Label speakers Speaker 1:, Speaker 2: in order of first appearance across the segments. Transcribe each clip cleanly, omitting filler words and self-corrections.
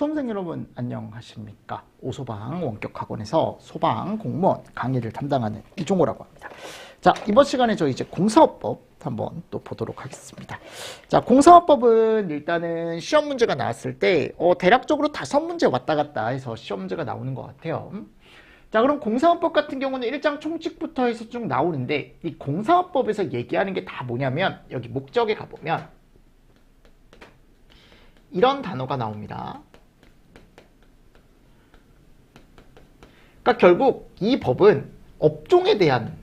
Speaker 1: 수험생 여러분 안녕하십니까? 오소방 원격학원에서 소방 공무원 강의를 담당하는 이종호라고 합니다. 자, 이번 시간에 저 이제 공사업법 한번 또 보도록 하겠습니다. 자, 공사업법은 일단은 시험 문제가 나왔을 때 대략적으로 5문제 왔다 갔다 해서 시험 문제가 나오는 것 같아요. 자, 그럼 공사업법 같은 경우는 1장 총칙부터 해서 쭉 나오는데, 이 공사업법에서 얘기하는 게 다 뭐냐면 여기 목적에 가보면 이런 단어가 나옵니다. 그러니까 결국 이 법은 업종에 대한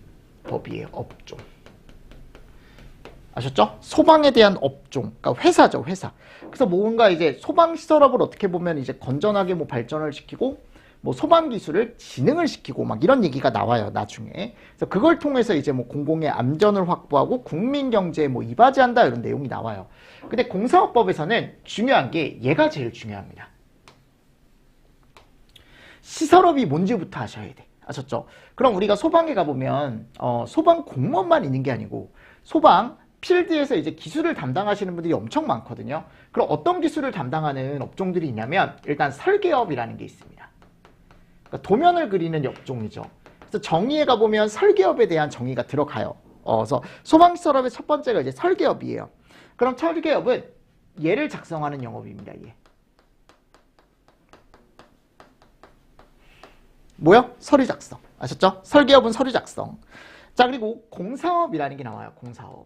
Speaker 1: 법이에요. 업종. 아셨죠? 소방에 대한 업종. 그러니까 회사죠, 회사. 그래서 뭔가 이제 소방시설업을 어떻게 보면 이제 건전하게 뭐 발전을 시키고 뭐 소방기술을 진흥을 시키고 막 이런 얘기가 나와요, 나중에. 그래서 그걸 통해서 이제 뭐 공공의 안전을 확보하고 국민 경제에 뭐 이바지한다 이런 내용이 나와요. 근데 공사업법에서는 중요한 게 얘가 제일 중요합니다. 시설업이 뭔지부터 아셔야 돼. 아셨죠? 그럼 우리가 소방에 가보면 소방 공무원만 있는 게 아니고 소방 필드에서 이제 기술을 담당하시는 분들이 엄청 많거든요. 그럼 어떤 기술을 담당하는 업종들이 있냐면 일단 설계업이라는 게 있습니다. 그러니까 도면을 그리는 업종이죠. 그래서 정의에 가보면 설계업에 대한 정의가 들어가요. 그래서 소방시설업의 첫 번째가 이제 설계업이에요. 그럼 설계업은 얘를 작성하는 영업입니다. 얘. 뭐요? 서류 작성. 아셨죠? 설계업은 서류 작성. 자, 그리고 공사업이라는 게 나와요. 공사업.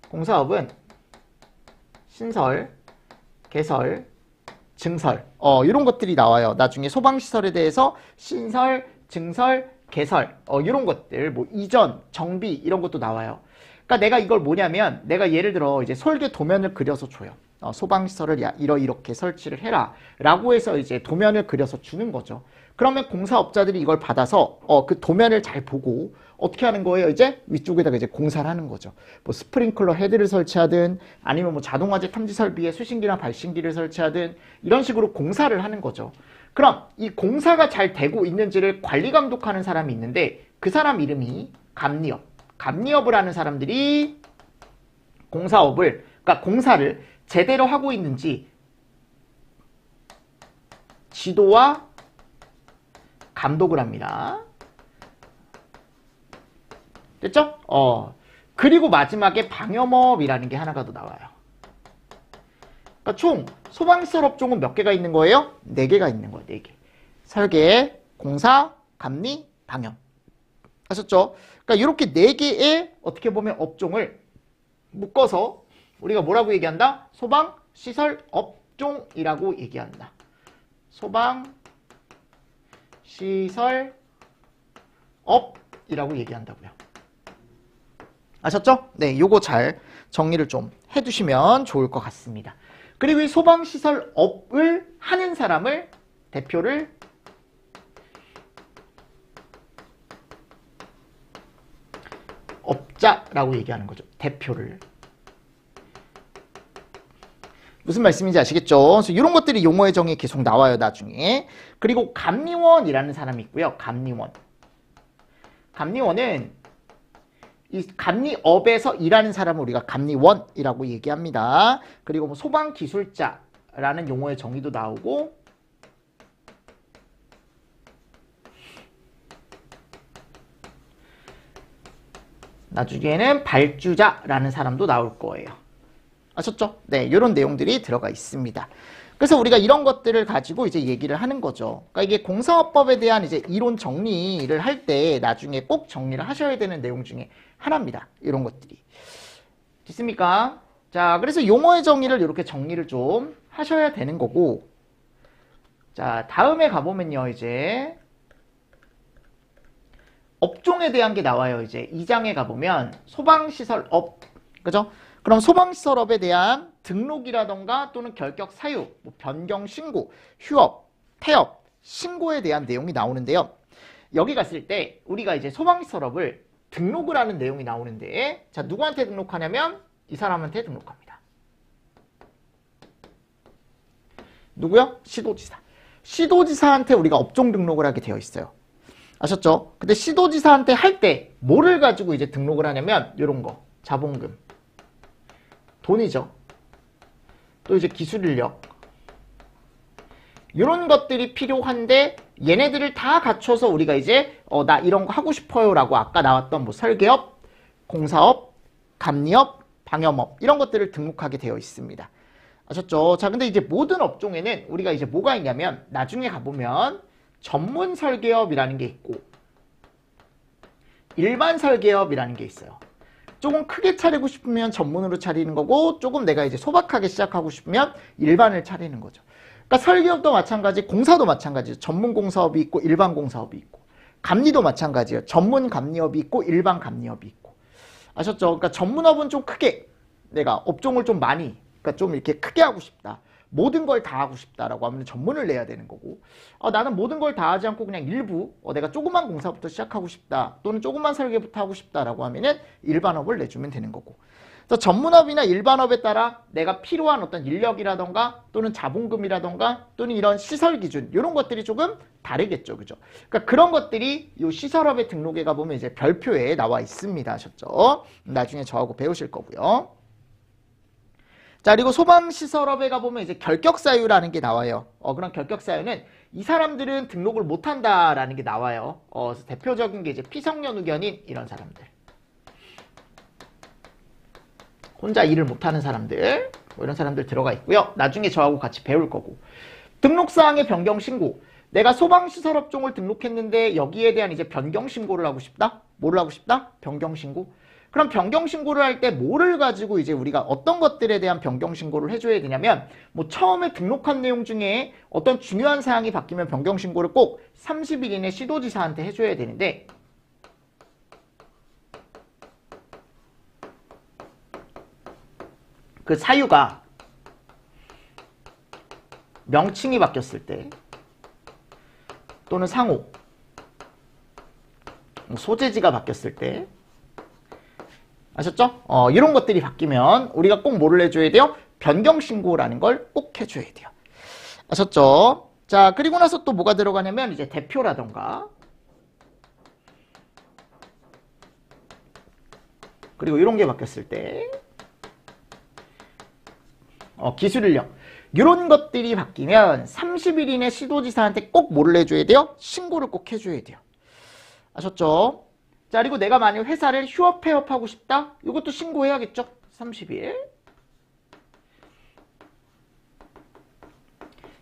Speaker 1: 공사업은 신설, 개설, 증설 이런 것들이 나와요. 나중에 소방시설에 대해서 신설, 증설, 개설 이런 것들 뭐 이전, 정비 이런 것도 나와요. 그러니까 내가 이걸 뭐냐면 내가 예를 들어 이제 설계 도면을 그려서 줘요. 소방시설을 이렇게 설치를 해라 라고 해서 이제 도면을 그려서 주는 거죠. 그러면 공사업자들이 이걸 받아서 그 도면을 잘 보고 어떻게 하는 거예요? 이제 위쪽에다가 이제 공사를 하는 거죠. 뭐 스프링클러 헤드를 설치하든 아니면 뭐 자동화재 탐지 설비에 수신기나 발신기를 설치하든 이런 식으로 공사를 하는 거죠. 그럼 이 공사가 잘 되고 있는지를 관리 감독하는 사람이 있는데 그 사람 이름이 감리업. 감리업을 하는 사람들이 공사업을, 그러니까 공사를 제대로 하고 있는지 지도와 감독을 합니다. 됐죠? 그리고 마지막에 방염업이라는 게 하나가 더 나와요. 그러니까 총 소방시설 업종은 몇 개가 있는 거예요? 4개가 있는 거예요. 4개. 설계, 공사, 감리, 방염. 아셨죠? 그러니까 이렇게 4개의 어떻게 보면 업종을 묶어서 우리가 뭐라고 얘기한다? 소방시설 업종이라고 얘기한다. 소방시설 업이라고 얘기한다고요. 아셨죠? 네, 요거 잘 정리를 좀 해두시면 좋을 것 같습니다. 그리고 이 소방시설 업을 하는 사람을 대표를 업자라고 얘기하는 거죠. 대표를. 무슨 말씀인지 아시겠죠? 그래서 이런 것들이 용어의 정의에 계속 나와요, 나중에. 그리고 감리원이라는 사람이 있고요. 감리원. 감리원은 이 감리업에서 일하는 사람을 우리가 감리원이라고 얘기합니다. 그리고 뭐 소방기술자라는 용어의 정의도 나오고 나중에는 발주자라는 사람도 나올 거예요. 아셨죠? 네, 이런 내용들이 들어가 있습니다. 그래서 우리가 이런 것들을 가지고 이제 얘기를 하는 거죠. 그러니까 이게 공사업법에 대한 이제 이론 정리를 할 때 나중에 꼭 정리를 하셔야 되는 내용 중에 하나입니다. 이런 것들이. 됐습니까? 자, 그래서 용어의 정의를 이렇게 정리를 좀 하셔야 되는 거고. 자, 다음에 가보면요, 이제 업종에 대한 게 나와요. 이제 2장에 가보면 소방시설업, 그죠? 그럼 소방시설업에 대한 등록이라던가 또는 결격 사유, 뭐 변경 신고, 휴업, 폐업, 신고에 대한 내용이 나오는데요. 여기 갔을 때 우리가 이제 소방시설업을 등록을 하는 내용이 나오는데, 자, 누구한테 등록하냐면 이 사람한테 등록합니다. 누구요? 시도지사. 시도지사한테 우리가 업종 등록을 하게 되어 있어요. 아셨죠? 근데 시도지사한테 할 때 뭐를 가지고 이제 등록을 하냐면 이런 거, 자본금, 돈이죠. 또 이제 기술 인력 이런 것들이 필요한데 얘네들을 다 갖춰서 우리가 이제 나 이런 거 하고 싶어요 라고 아까 나왔던 뭐 설계업, 공사업, 감리업, 방염업 이런 것들을 등록하게 되어 있습니다. 아셨죠? 자, 근데 이제 모든 업종에는 우리가 이제 뭐가 있냐면 나중에 가보면 전문 설계업이라는 게 있고 일반 설계업이라는 게 있어요. 조금 크게 차리고 싶으면 전문으로 차리는 거고 조금 내가 이제 소박하게 시작하고 싶으면 일반을 차리는 거죠. 그러니까 설계업도 마찬가지, 공사도 마찬가지죠. 전문 공사업이 있고 일반 공사업이 있고 감리도 마찬가지예요. 전문 감리업이 있고 일반 감리업이 있고 아셨죠? 그러니까 전문업은 좀 크게 내가 업종을 좀 많이 그러니까 좀 이렇게 크게 하고 싶다. 모든 걸 다 하고 싶다라고 하면 전문을 내야 되는 거고 나는 모든 걸 다 하지 않고 그냥 일부 내가 조그만 공사부터 시작하고 싶다 또는 조그만 설계부터 하고 싶다라고 하면은 일반업을 내주면 되는 거고 그래서 전문업이나 일반업에 따라 내가 필요한 어떤 인력이라던가 또는 자본금이라던가 또는 이런 시설 기준 이런 것들이 조금 다르겠죠. 그죠? 그러니까 그런 것들이 이 시설업의 등록에 가보면 이제 별표에 나와 있습니다. 아셨죠? 나중에 저하고 배우실 거고요. 자, 그리고 소방시설업에 가보면 이제 결격사유라는 게 나와요. 그런 결격사유는 이 사람들은 등록을 못한다라는 게 나와요. 그래서 대표적인 게 이제 피성년후견인 이런 사람들. 혼자 일을 못하는 사람들, 뭐 이런 사람들 들어가 있고요. 나중에 저하고 같이 배울 거고. 등록사항의 변경신고. 내가 소방시설업종을 등록했는데 여기에 대한 이제 변경신고를 하고 싶다? 뭐를 하고 싶다? 변경신고. 그럼 변경신고를 할 때 뭐를 가지고 이제 우리가 어떤 것들에 대한 변경신고를 해줘야 되냐면 뭐 처음에 등록한 내용 중에 어떤 중요한 사항이 바뀌면 변경신고를 꼭 30일 이내 시도지사한테 해줘야 되는데 그 사유가 명칭이 바뀌었을 때 또는 상호, 소재지가 바뀌었을 때 아셨죠? 이런 것들이 바뀌면 우리가 꼭 뭐를 해줘야 돼요? 변경신고라는 걸 꼭 해줘야 돼요. 아셨죠? 자, 그리고 나서 또 뭐가 들어가냐면 이제 대표라던가 그리고 이런 게 바뀌었을 때 기술 인력 이런 것들이 바뀌면 30일 이내 시도지사한테 꼭 뭐를 해줘야 돼요? 신고를 꼭 해줘야 돼요. 아셨죠? 자, 그리고 내가 만약 회사를 휴업 폐업하고 싶다? 이것도 신고해야겠죠? 30일.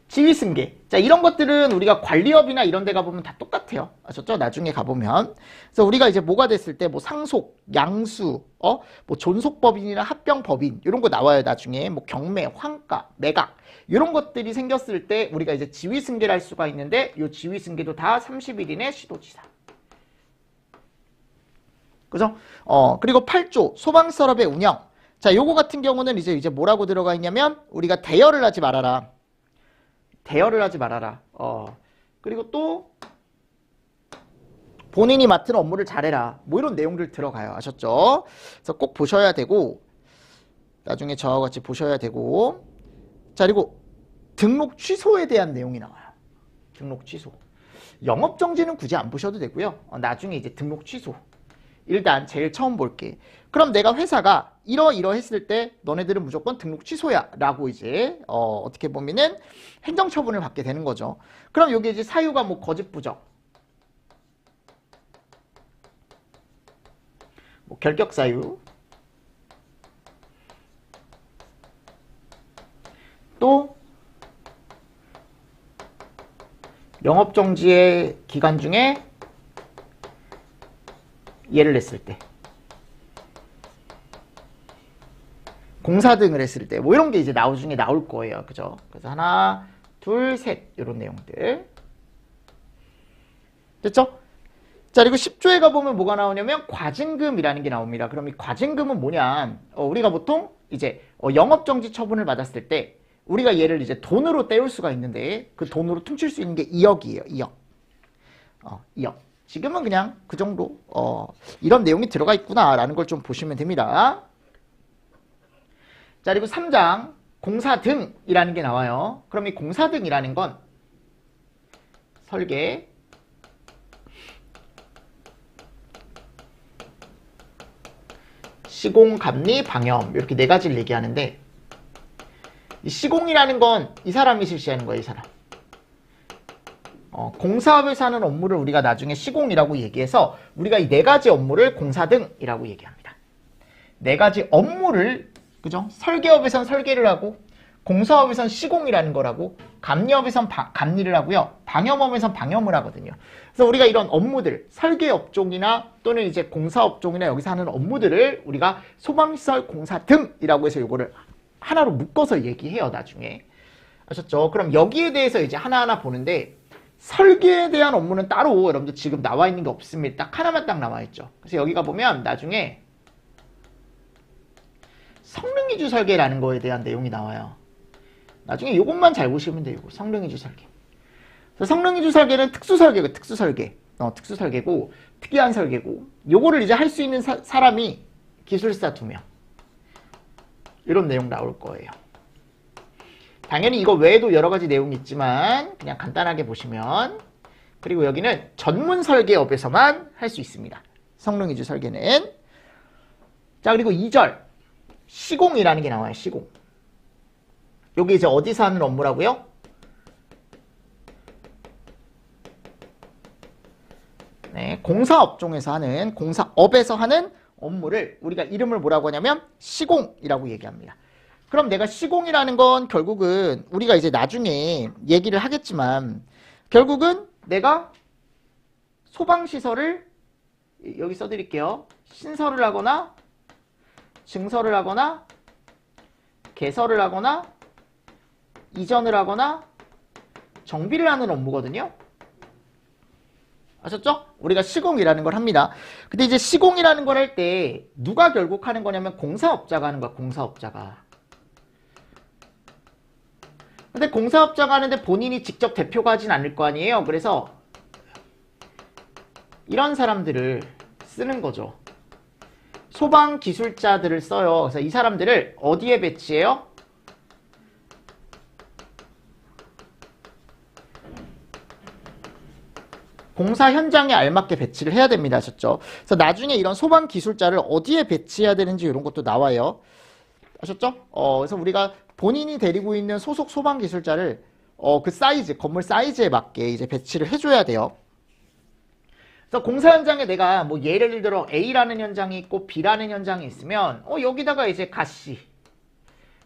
Speaker 1: 지위승계. 자, 이런 것들은 우리가 관리업이나 이런 데 가보면 다 똑같아요. 아셨죠? 나중에 가보면. 그래서 우리가 이제 뭐가 됐을 때 뭐 상속, 양수, 뭐 존속법인이나 합병법인 이런 거 나와요. 나중에 뭐 경매, 환가, 매각 이런 것들이 생겼을 때 우리가 이제 지위승계를 할 수가 있는데 이 지위승계도 다 30일 이내 시도지사. 그죠? 그리고 8조 소방시설업의 운영. 자, 요거 같은 경우는 이제 뭐라고 들어가 있냐면 우리가 대여를 하지 말아라. 대여를 하지 말아라. 그리고 또 본인이 맡은 업무를 잘해라. 뭐 이런 내용들 들어가요. 아셨죠? 그래서 꼭 보셔야 되고 나중에 저와 같이 보셔야 되고 자, 그리고 등록 취소에 대한 내용이 나와요. 등록 취소. 영업정지는 굳이 안 보셔도 되고요. 나중에 이제 등록 취소. 일단 제일 처음 볼게. 그럼 내가 회사가 이러했을 때 너네들은 무조건 등록 취소야 라고 이제 어떻게 보면은 행정처분을 받게 되는 거죠. 그럼 여기 이제 사유가 뭐 거짓 부정, 뭐 결격 사유, 또 영업정지의 기간 중에 예를 냈을 때 공사 등을 했을 때 뭐 이런 게 이제 나중에 나올 거예요. 그죠? 그래서 하나, 둘, 셋 이런 내용들 됐죠? 자, 그리고 10조에 가보면 뭐가 나오냐면 과징금이라는 게 나옵니다. 그럼 이 과징금은 뭐냐? 우리가 보통 이제 영업정지 처분을 받았을 때 우리가 얘를 이제 돈으로 떼올 수가 있는데 그 돈으로 퉁칠 수 있는 게 2억이에요. 2억. 2억. 지금은 그냥 그 정도 이런 내용이 들어가 있구나라는 걸 좀 보시면 됩니다. 자, 그리고 3장 공사 등이라는 게 나와요. 그럼 이 공사 등이라는 건 설계, 시공, 감리, 방염 이렇게 네 가지를 얘기하는데 이 시공이라는 건 이 사람이 실시하는 거예요, 이 사람. 공사업에서 하는 업무를 우리가 나중에 시공이라고 얘기해서 우리가 이 네 가지 업무를 공사 등이라고 얘기합니다. 네 가지 업무를, 그죠? 설계업에선 설계를 하고, 공사업에선 시공이라는 거라고, 감리업에선 감리를 하고요, 방염업에선 방염을 하거든요. 그래서 우리가 이런 업무들, 설계업종이나 또는 이제 공사업종이나 여기서 하는 업무들을 우리가 소방시설 공사 등이라고 해서 이거를 하나로 묶어서 얘기해요, 나중에. 아셨죠? 그럼 여기에 대해서 이제 하나하나 보는데, 설계에 대한 업무는 따로 여러분들 지금 나와 있는 게 없습니다. 딱 하나만 딱 나와 있죠. 그래서 여기가 보면 나중에 성능이주 설계라는 거에 대한 내용이 나와요. 나중에 이것만 잘 보시면 돼요. 성능이주 설계. 그래서 성능이주 설계는 특수설계고, 특수설계고, 특이한 설계고, 요거를 이제 할 수 있는 사람이 기술사 2명. 이런 내용 나올 거예요. 당연히 이거 외에도 여러 가지 내용이 있지만 그냥 간단하게 보시면, 그리고 여기는 전문 설계업에서만 할 수 있습니다. 성능이주 설계는. 자, 그리고 2절 시공이라는 게 나와요. 시공. 여기 이제 어디서 하는 업무라고요? 네, 공사업종에서 하는, 공사업에서 하는 업무를 우리가 이름을 뭐라고 하냐면 시공이라고 얘기합니다. 그럼 내가 시공이라는 건 결국은 우리가 이제 나중에 얘기를 하겠지만, 결국은 내가 소방시설을 여기 써드릴게요. 신설을 하거나 증설을 하거나 개설을 하거나 이전을 하거나 정비를 하는 업무거든요. 아셨죠? 우리가 시공이라는 걸 합니다. 근데 이제 시공이라는 걸 할 때 누가 결국 하는 거냐면 공사업자가 하는 거야. 공사업자가. 근데 공사업자가 하는데 본인이 직접 대표가 하진 않을 거 아니에요. 그래서 이런 사람들을 쓰는 거죠. 소방기술자들을 써요. 그래서 이 사람들을 어디에 배치해요? 공사 현장에 알맞게 배치를 해야 됩니다. 아셨죠? 그래서 나중에 이런 소방기술자를 어디에 배치해야 되는지 이런 것도 나와요. 아셨죠? 그래서 우리가 본인이 데리고 있는 소속 소방기술자를 그 사이즈, 건물 사이즈에 맞게 이제 배치를 해줘야 돼요. 그래서 공사 현장에 내가 뭐 예를 들어 A라는 현장이 있고 B라는 현장이 있으면 여기다가 이제 가씨,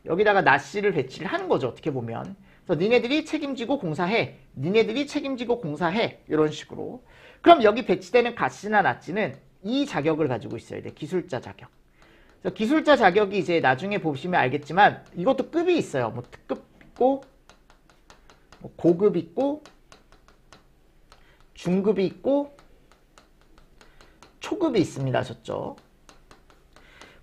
Speaker 1: 여기다가 나씨를 배치를 하는 거죠. 어떻게 보면. 그래서 니네들이 책임지고 공사해, 니네들이 책임지고 공사해, 이런 식으로. 그럼 여기 배치되는 가씨나 나씨는 이 자격을 가지고 있어야 돼. 기술자 자격. 그래서 기술자 자격이 이제 나중에 보시면 알겠지만 이것도 급이 있어요. 뭐 특급 있고, 뭐 고급 있고, 중급이 있고, 초급이 있습니다. 아셨죠?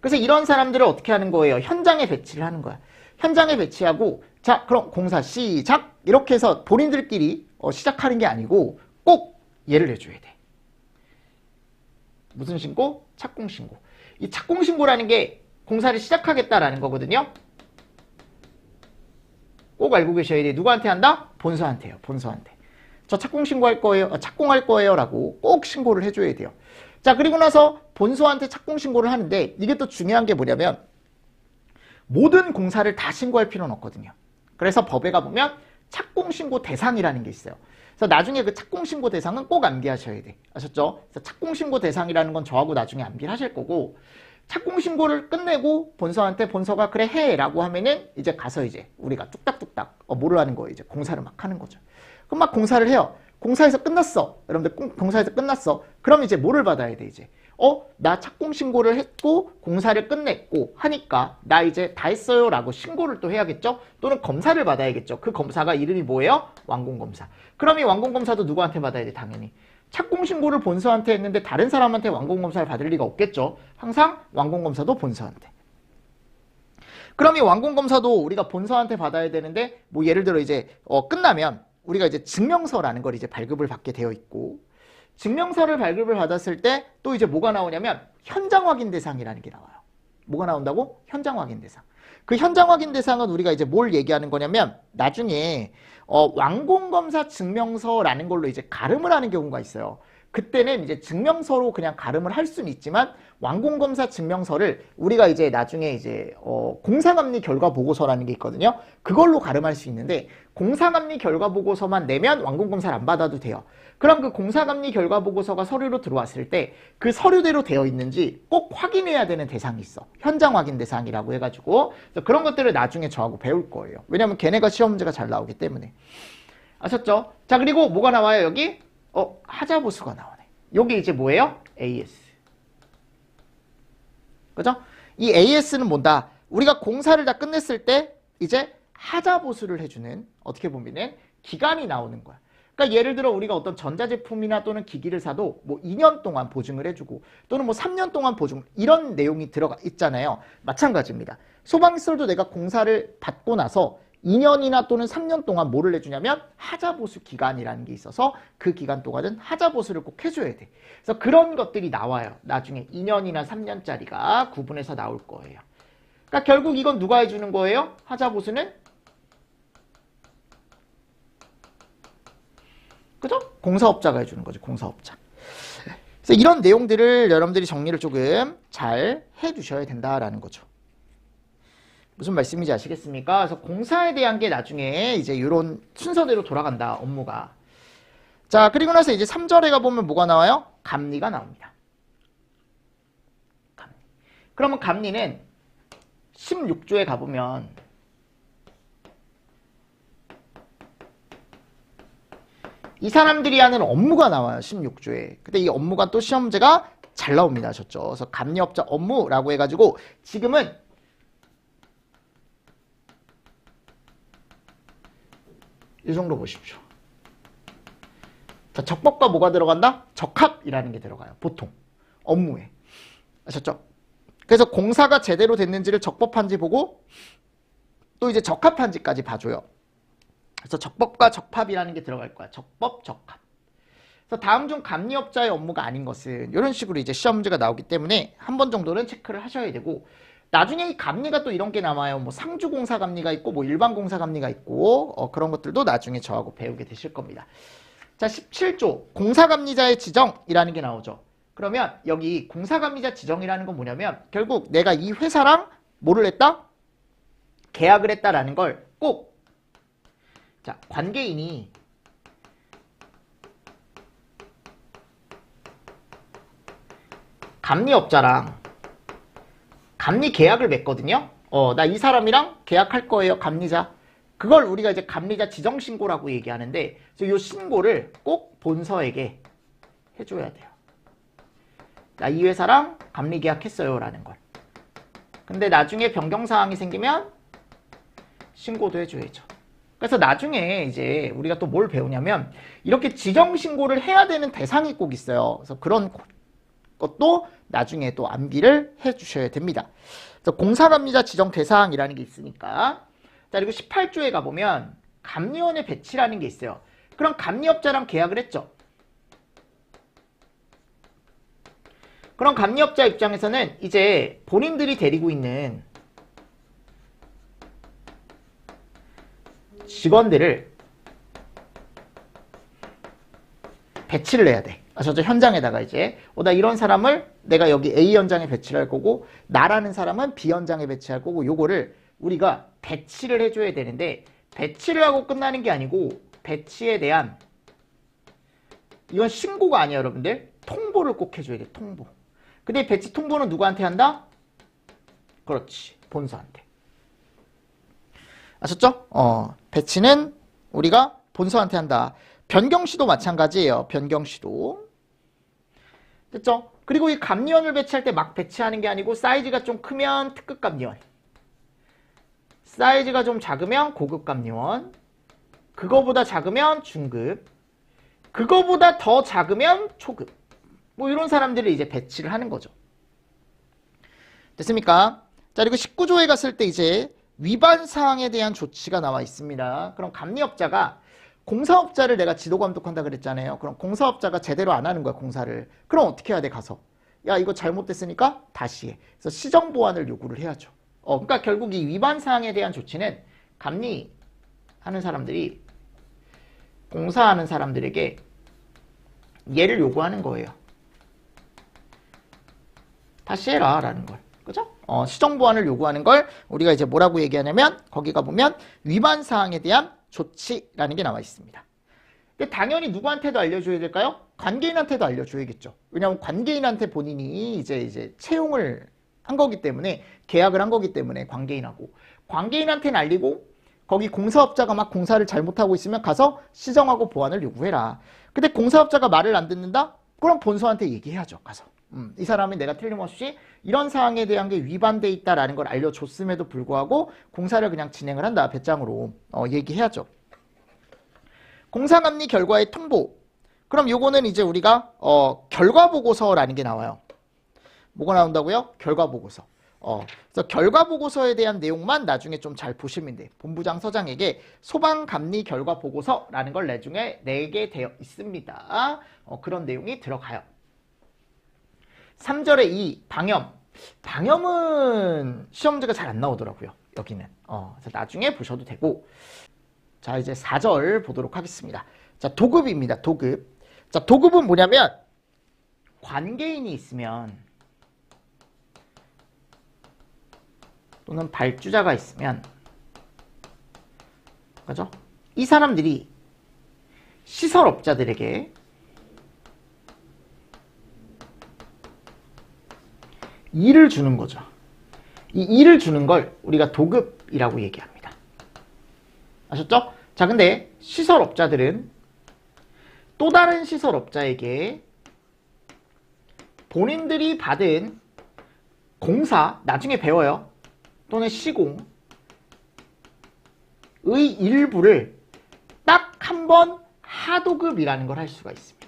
Speaker 1: 그래서 이런 사람들을 어떻게 하는 거예요? 현장에 배치를 하는 거야. 현장에 배치하고, 자, 그럼 공사 시작! 이렇게 해서 본인들끼리 시작하는 게 아니고 꼭 예를 해줘야 돼. 무슨 신고? 착공신고. 이 착공신고라는 게 공사를 시작하겠다라는 거거든요. 꼭 알고 계셔야 돼. 누구한테 한다? 본서한테요. 본서한테. 저 착공신고할 거예요. 착공할 거예요. 라고 꼭 신고를 해줘야 돼요. 자, 그리고 나서 본서한테 착공신고를 하는데 이게 또 중요한 게 뭐냐면 모든 공사를 다 신고할 필요는 없거든요. 그래서 법에 가보면 착공신고 대상이라는 게 있어요. 그래서 나중에 그 착공신고 대상은 꼭 암기하셔야 돼. 아셨죠? 그래서 착공신고 대상이라는 건 저하고 나중에 암기를 하실 거고, 착공신고를 끝내고 본서한테 본서가 그래 해 라고 하면은 이제 가서 이제 우리가 뚝딱뚝딱 뭐를 하는 거예요. 이제 공사를 막 하는 거죠. 그럼 막 공사를 해요. 공사에서 끝났어. 여러분들 공사에서 끝났어. 그럼 이제 뭐를 받아야 돼? 이제 나 착공신고를 했고 공사를 끝냈고 하니까 나 이제 다 했어요 라고 신고를 또 해야겠죠? 또는 검사를 받아야겠죠. 그 검사가 이름이 뭐예요? 완공검사. 그럼 이 완공검사도 누구한테 받아야 돼? 당연히 착공신고를 본서한테 했는데 다른 사람한테 완공검사를 받을 리가 없겠죠. 항상 완공검사도 본서한테. 그럼 이 완공검사도 우리가 본서한테 받아야 되는데 뭐 예를 들어 이제 끝나면 우리가 이제 증명서라는 걸 이제 발급을 받게 되어 있고, 증명서를 발급을 받았을 때 또 이제 뭐가 나오냐면 현장 확인 대상이라는 게 나와요. 뭐가 나온다고? 현장 확인 대상. 그 현장 확인 대상은 우리가 이제 뭘 얘기하는 거냐면 나중에 완공검사 증명서라는 걸로 이제 가름을 하는 경우가 있어요. 그때는 이제 증명서로 그냥 가름을 할 수는 있지만 완공검사 증명서를 우리가 이제 나중에 이제 공사감리 결과 보고서라는 게 있거든요. 그걸로 가름할 수 있는데 공사감리 결과 보고서만 내면 완공검사를 안 받아도 돼요. 그럼 그 공사감리 결과 보고서가 서류로 들어왔을 때 그 서류대로 되어 있는지 꼭 확인해야 되는 대상이 있어. 현장 확인 대상이라고 해가지고 그런 것들을 나중에 저하고 배울 거예요. 왜냐면 걔네가 시험 문제가 잘 나오기 때문에. 아셨죠? 자, 그리고 뭐가 나와요 여기? 하자보수가 나오네. 여기 이제 뭐예요? AS. 그죠? 이 AS는 뭔다? 우리가 공사를 다 끝냈을 때 이제 하자보수를 해주는, 어떻게 보면은 기간이 나오는 거야. 그러니까 예를 들어 우리가 어떤 전자제품이나 또는 기기를 사도 뭐 2년 동안 보증을 해주고 또는 뭐 3년 동안 보증, 이런 내용이 들어가 있잖아요. 마찬가지입니다. 소방시설도 내가 공사를 받고 나서 2년이나 또는 3년 동안 뭐를 해주냐면 하자보수 기간이라는 게 있어서 그 기간 동안은 하자보수를 꼭 해줘야 돼. 그래서 그런 것들이 나와요. 나중에 2년이나 3년짜리가 구분해서 나올 거예요. 그러니까 결국 이건 누가 해주는 거예요? 하자보수는? 그죠? 공사업자가 해주는 거죠. 공사업자. 그래서 이런 내용들을 여러분들이 정리를 조금 잘 해주셔야 된다라는 거죠. 무슨 말씀인지 아시겠습니까? 그래서 공사에 대한 게 나중에 이제 이런 순서대로 돌아간다, 업무가. 자, 그리고 나서 이제 3절에 가보면 뭐가 나와요? 감리가 나옵니다. 감리. 그러면 감리는 16조에 가보면 이 사람들이 하는 업무가 나와요. 16조에. 근데 이 업무가 또 시험 문제가 잘 나옵니다. 아셨죠? 그래서 감리업자 업무라고 해가지고 지금은 이 정도 보십시오. 자, 적법과 뭐가 들어간다? 적합이라는 게 들어가요. 보통 업무에. 아셨죠? 그래서 공사가 제대로 됐는지를 적법한지 보고 또 이제 적합한지까지 봐줘요. 그래서 적법과 적합이라는 게 들어갈 거야. 적법, 적합. 그래서 다음 중 감리업자의 업무가 아닌 것은 이런 식으로 이제 시험 문제가 나오기 때문에 한 번 정도는 체크를 하셔야 되고, 나중에 이 감리가 또 이런 게 나와요. 뭐 상주공사 감리가 있고 뭐 일반공사 감리가 있고 그런 것들도 나중에 저하고 배우게 되실 겁니다. 자, 17조 공사감리자의 지정이라는 게 나오죠. 그러면 여기 공사감리자 지정이라는 건 뭐냐면 결국 내가 이 회사랑 뭐를 했다? 계약을 했다라는 걸 꼭, 자, 관계인이 감리업자랑 감리 계약을 맺거든요. 나 이 사람이랑 계약할 거예요. 감리자. 그걸 우리가 이제 감리자 지정 신고라고 얘기하는데, 이 신고를 꼭 본서에게 해줘야 돼요. 나 이 회사랑 감리 계약했어요. 라는 걸. 근데 나중에 변경사항이 생기면 신고도 해줘야죠. 그래서 나중에 이제 우리가 또 뭘 배우냐면 이렇게 지정 신고를 해야 되는 대상이 꼭 있어요. 그래서 그런 것도 나중에 또 암기를 해주셔야 됩니다. 그래서 공사감리자 지정 대상이라는 게 있으니까. 자, 그리고 18조에 가보면 감리원의 배치라는 게 있어요. 그럼 감리업자랑 계약을 했죠. 그럼 감리업자 입장에서는 이제 본인들이 데리고 있는 직원들을 배치를 해야 돼. 아셨죠? 현장에다가 이제 나 이런 사람을 내가 여기 A 현장에 배치를 할 거고 나라는 사람은 B 현장에 배치할 거고, 요거를 우리가 배치를 해줘야 되는데, 배치를 하고 끝나는 게 아니고 배치에 대한 이건 신고가 아니에요. 여러분들 통보를 꼭 해줘야 돼. 통보. 근데 배치 통보는 누구한테 한다? 그렇지, 본서한테. 아셨죠? 배치는 우리가 본서한테 한다. 변경시도 마찬가지예요. 변경시도. 됐죠? 그리고 이 감리원을 배치할 때 막 배치하는 게 아니고 사이즈가 좀 크면 특급 감리원, 사이즈가 좀 작으면 고급 감리원, 그거보다 작으면 중급, 그거보다 더 작으면 초급, 뭐 이런 사람들을 이제 배치를 하는 거죠. 됐습니까? 자, 그리고 19조에 갔을 때 이제 위반 사항에 대한 조치가 나와 있습니다. 그럼 감리업자가 공사업자를 내가 지도 감독한다 그랬잖아요. 그럼 공사업자가 제대로 안 하는 거야, 공사를. 그럼 어떻게 해야 돼? 가서 야, 이거 잘못됐으니까 다시 해. 그래서 시정 보완을 요구를 해야죠. 그러니까 결국 이 위반 사항에 대한 조치는 감리하는 사람들이 공사하는 사람들에게 얘를 요구하는 거예요. 다시 해라 라는 걸. 그죠? 시정 보완을 요구하는 걸 우리가 이제 뭐라고 얘기하냐면 거기가 보면 위반 사항에 대한 조치라는 게 나와 있습니다. 근데 당연히 누구한테도 알려줘야 될까요? 관계인한테도 알려줘야겠죠. 왜냐하면 관계인한테 본인이 이제 채용을 한 거기 때문에 계약을 한 거기 때문에 관계인한테는 알리고 거기 공사업자가 막 공사를 잘못하고 있으면 가서 시정하고 보완을 요구해라. 근데 공사업자가 말을 안 듣는다? 그럼 본소한테 얘기해야죠. 가서. 이 사람이 내가 틀림없이 이런 사항에 대한 게 위반돼 있다라는 걸 알려줬음에도 불구하고 공사를 그냥 진행을 한다. 배짱으로 얘기해야죠. 공사감리 결과의 통보. 그럼 요거는 이제 우리가 결과보고서라는 게 나와요. 뭐가 나온다고요? 결과보고서. 그래서 결과보고서에 대한 내용만 나중에 좀 잘 보시면 돼. 본부장 서장에게 소방감리 결과보고서라는 걸 나중에 내게 되어 있습니다. 그런 내용이 들어가요. 3절에 2, 방염. 방염은 시험 문제가 잘 안 나오더라고요. 여기는. 그래서 나중에 보셔도 되고. 자, 이제 4절 보도록 하겠습니다. 자, 도급입니다. 도급. 자, 도급은 뭐냐면 관계인이 있으면 또는 발주자가 있으면 그죠? 이 사람들이 시설업자들에게 일을 주는 거죠. 이 일을 주는 걸 우리가 도급이라고 얘기합니다. 아셨죠? 자, 근데 시설업자들은 또 다른 시설업자에게 본인들이 받은 공사, 나중에 배워요. 또는 시공의 일부를 딱 한 번 하도급이라는 걸 할 수가 있습니다.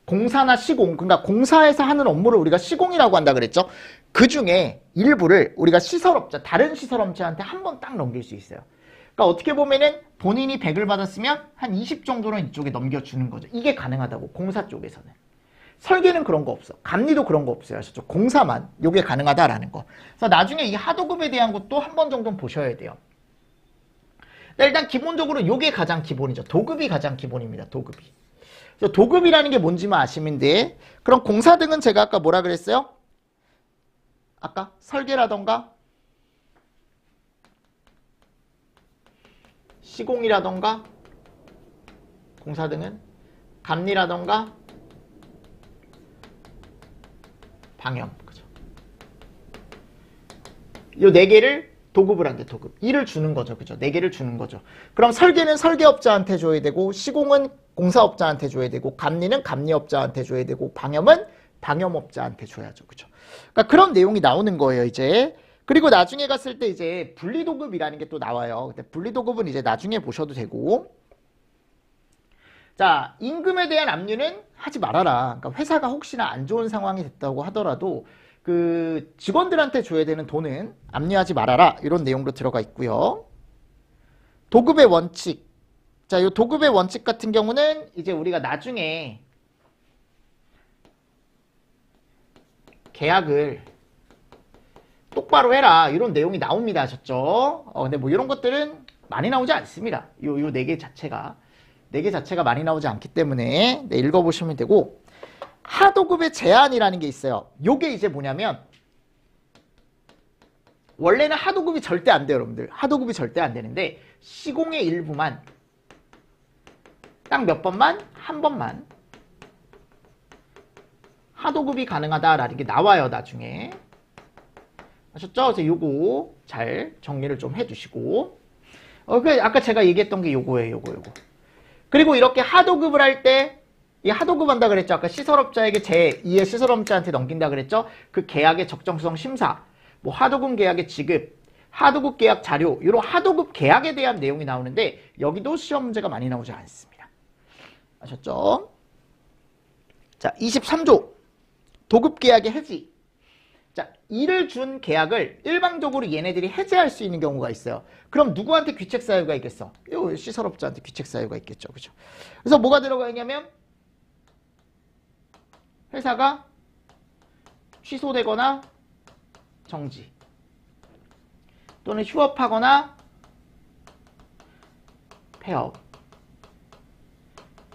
Speaker 1: 공사나 시공, 그러니까 공사에서 하는 업무를 우리가 시공이라고 한다 그랬죠. 그 중에 일부를 우리가 시설업자, 다른 시설업자한테 한 번 딱 넘길 수 있어요. 그러니까 어떻게 보면은 본인이 100을 받았으면 한 20 정도는 이쪽에 넘겨주는 거죠. 이게 가능하다고, 공사 쪽에서는. 설계는 그런 거 없어. 감리도 그런 거 없어요. 아셨죠? 공사만 요게 가능하다라는 거. 그래서 나중에 이 하도급에 대한 것도 한 번 정도는 보셔야 돼요. 일단 기본적으로 요게 가장 기본이죠. 도급이 가장 기본입니다. 도급이. 그래서 도급이라는 게 뭔지만 아시면 돼. 그럼 공사 등은 제가 아까 뭐라 그랬어요? 아까 설계라던가 시공이라던가 공사 등은 감리라던가 방염. 그죠? 요 네 개를 도급을 한대. 도급. 일을 주는 거죠. 그죠? 네 개를 주는 거죠. 그럼 설계는 설계업자한테 줘야 되고, 시공은 공사업자한테 줘야 되고, 감리는 감리업자한테 줘야 되고, 방염은 방염업자한테 줘야죠. 그죠? 그러니까 그런 내용이 나오는 거예요, 이제. 그리고 나중에 갔을 때 이제 분리도급이라는 게 또 나와요. 근데 분리도급은 이제 나중에 보셔도 되고. 자, 임금에 대한 압류는 하지 말아라. 그러니까 회사가 혹시나 안 좋은 상황이 됐다고 하더라도 그 직원들한테 줘야 되는 돈은 압류하지 말아라. 이런 내용도 들어가 있고요. 도급의 원칙. 자, 이 도급의 원칙 같은 경우는 이제 우리가 나중에 계약을 똑바로 해라. 이런 내용이 나옵니다. 아셨죠? 근데 뭐 이런 것들은 많이 나오지 않습니다. 요 네 개 자체가. 네 개 자체가 많이 나오지 않기 때문에 네, 읽어보시면 되고. 하도급의 제한이라는 게 있어요. 요게 이제 뭐냐면 원래는 하도급이 절대 안 돼요, 여러분들. 하도급이 절대 안 되는데 시공의 일부만 딱 몇 번만, 한 번만 하도급이 가능하다라는 게 나와요, 나중에. 아셨죠? 그래서 요거 잘 정리를 좀 해주시고. 아까 제가 얘기했던 게 요거예요, 요거. 그리고 이렇게 하도급을 할 때, 이 하도급 한다 그랬죠? 아까 시설업자에게 제2의 시설업자한테 넘긴다 그랬죠? 그 계약의 적정성 심사, 뭐 하도급 계약의 지급, 하도급 계약 자료, 이런 하도급 계약에 대한 내용이 나오는데, 여기도 시험 문제가 많이 나오지 않습니다. 아셨죠? 자, 23조. 도급 계약의 해지. 자, 일을 준 계약을 일방적으로 얘네들이 해지할 수 있는 경우가 있어요. 그럼 누구한테 귀책 사유가 있겠어? 요 시설업자한테 귀책 사유가 있겠죠. 그죠? 그래서 뭐가 들어가 있냐면 회사가 취소되거나 정지 또는 휴업하거나 폐업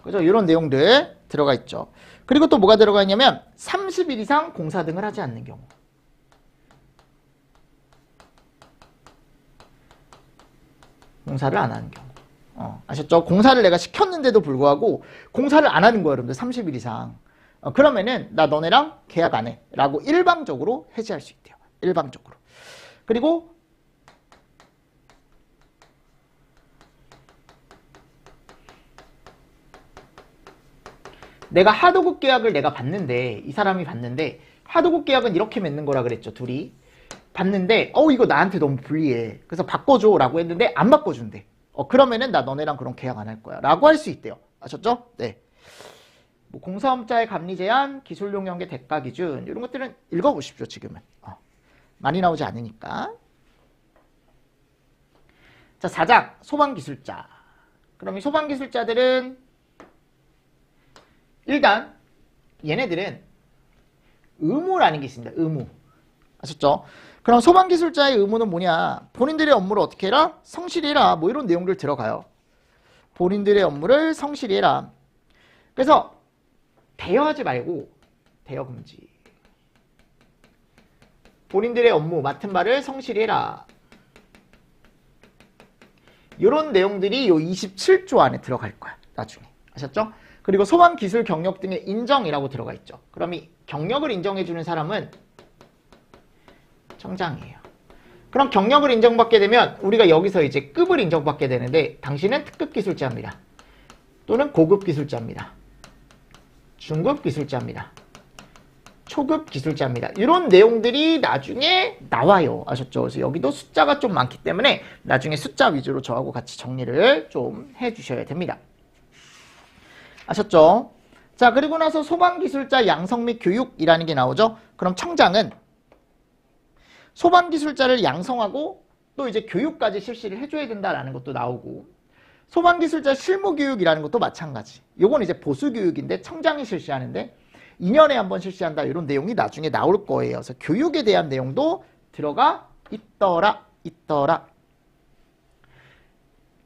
Speaker 1: 그죠? 이런 내용들 들어가 있죠. 그리고 또 뭐가 들어가 있냐면 30일 이상 공사 등을 하지 않는 경우. 공사를 안 하는 경우. 아셨죠? 공사를 내가 시켰는데도 불구하고 공사를 안 하는 거예요, 여러분들. 30일 이상. 그러면은 나 너네랑 계약 안 해. 라고 일방적으로 해지할 수 있대요. 일방적으로. 그리고 내가 하도급 계약을 내가 봤는데, 이 사람이 봤는데, 하도급 계약은 이렇게 맺는 거라 그랬죠, 둘이. 봤는데, 이거 나한테 너무 불리해. 그래서 바꿔줘 라고 했는데 안 바꿔준대. 그러면은 나 너네랑 그런 계약 안 할 거야 라고 할 수 있대요. 아셨죠? 네. 뭐 공사업자의 감리 제한, 기술용 연계 대가 기준 이런 것들은 읽어보십시오. 지금은 많이 나오지 않으니까. 자, 4장 소방기술자. 그럼 이 소방기술자들은 일단 얘네들은 의무라는 게 있습니다. 의무. 아셨죠? 그럼 소방기술자의 의무는 뭐냐? 본인들의 업무를 어떻게 해라? 성실히 해라. 뭐 이런 내용들 들어가요. 본인들의 업무를 성실히 해라. 그래서 대여하지 말고 대여 금지. 본인들의 업무 맡은 바를 성실히 해라. 이런 내용들이 요 27조 안에 들어갈 거야. 나중에. 아셨죠? 그리고 소방기술 경력 등의 인정이라고 들어가 있죠. 그럼 이 경력을 인정해주는 사람은 청장이에요. 그럼 경력을 인정받게 되면 우리가 여기서 이제 급을 인정받게 되는데 당신은 특급 기술자입니다. 또는 고급 기술자입니다. 중급 기술자입니다. 초급 기술자입니다. 이런 내용들이 나중에 나와요. 아셨죠? 그래서 여기도 숫자가 좀 많기 때문에 나중에 숫자 위주로 저하고 같이 정리를 좀 해주셔야 됩니다. 아셨죠? 자, 그리고 나서 소방기술자 양성 및 교육이라는 게 나오죠. 그럼 청장은 소방기술자를 양성하고 또 이제 교육까지 실시를 해줘야 된다라는 것도 나오고, 소방기술자 실무교육이라는 것도 마찬가지. 요건 이제 보수교육인데 청장이 실시하는데 2년에 한 번 실시한다. 이런 내용이 나중에 나올 거예요. 그래서 교육에 대한 내용도 들어가 있더라.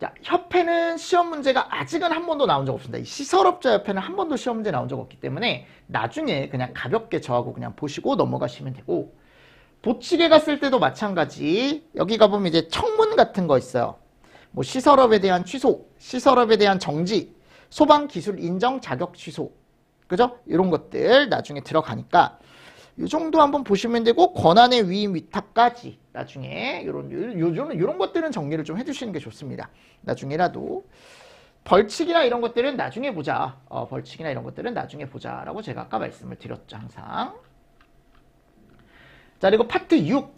Speaker 1: 자, 협회는 시험 문제가 아직은 한 번도 나온 적 없습니다. 이 시설업자 협회는 한 번도 시험 문제 나온 적 없기 때문에 나중에 그냥 가볍게 저하고 그냥 보시고 넘어가시면 되고, 보치게 갔을 때도 마찬가지. 여기 가보면 이제 청문 같은 거 있어요. 뭐 시설업에 대한 취소, 시설업에 대한 정지, 소방기술 인정 자격 취소. 그죠? 이런 것들 나중에 들어가니까 이 정도 한번 보시면 되고, 권한의 위임 위탁까지 나중에 이런 것들은 정리를 좀 해주시는 게 좋습니다. 나중에라도 벌칙이나 이런 것들은 나중에 보자. 벌칙이나 이런 것들은 나중에 보자라고 제가 아까 말씀을 드렸죠. 항상. 자, 그리고 파트 6.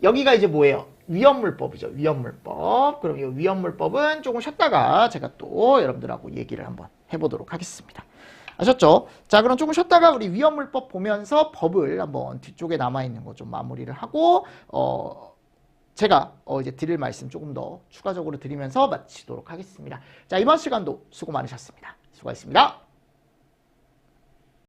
Speaker 1: 여기가 이제 뭐예요? 위험물법이죠. 위험물법. 그럼 이 위험물법은 조금 쉬었다가 제가 또 여러분들하고 얘기를 한번 해보도록 하겠습니다. 아셨죠? 자, 그럼 조금 쉬었다가 우리 위험물법 보면서 법을 한번 뒤쪽에 남아있는 거 좀 마무리를 하고, 제가 이제 드릴 말씀 조금 더 추가적으로 드리면서 마치도록 하겠습니다. 자, 이번 시간도 수고 많으셨습니다. 수고하셨습니다.